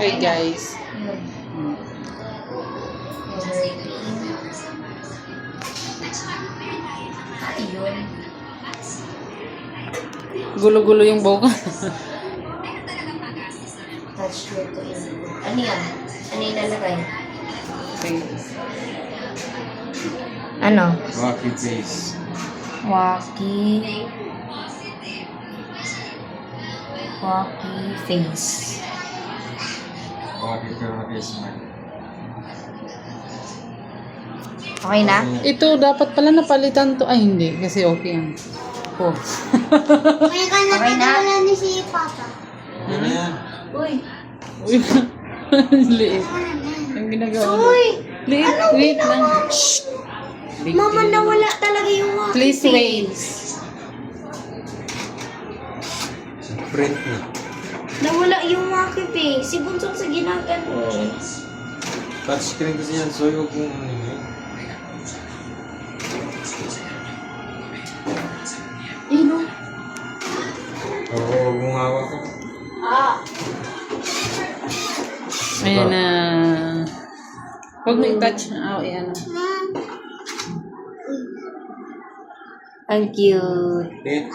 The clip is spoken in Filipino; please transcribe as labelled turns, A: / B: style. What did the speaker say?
A: Hey guys.
B: Yun. Yun.
A: Gulo-gulo yung buhok.
B: Touch to yun. Ano yan? Ano yung lalagay?
A: Okay.
B: Ano?
C: Rocky face.
B: Wacky face.
C: Rocky smile.
B: Okay na?
A: Ito dapat pala napalitan to. Ay hindi kasi okay yan. Oh.
B: Okay na?
D: ni si Papa.
C: Ano yan?
B: Uy!
A: Uy. Liit. Yung ginagawa mo.
D: Uy!
A: Liit. Wait lang. Shh. Big
D: Mama,
A: deal.
D: nawala talaga yung wacky
A: Please wait.
C: Print na.
D: Nawala yung wacky face. Si Bunsong sa ginaganon.
C: Touchscreen kasi yan. So, huwag mong ano yun.
D: Ino?
C: Oo, huwag mong hawak ko.
A: Ayan na. Huwag mo i-touch. Oh, ayan.
B: Ang cute.
C: Eh,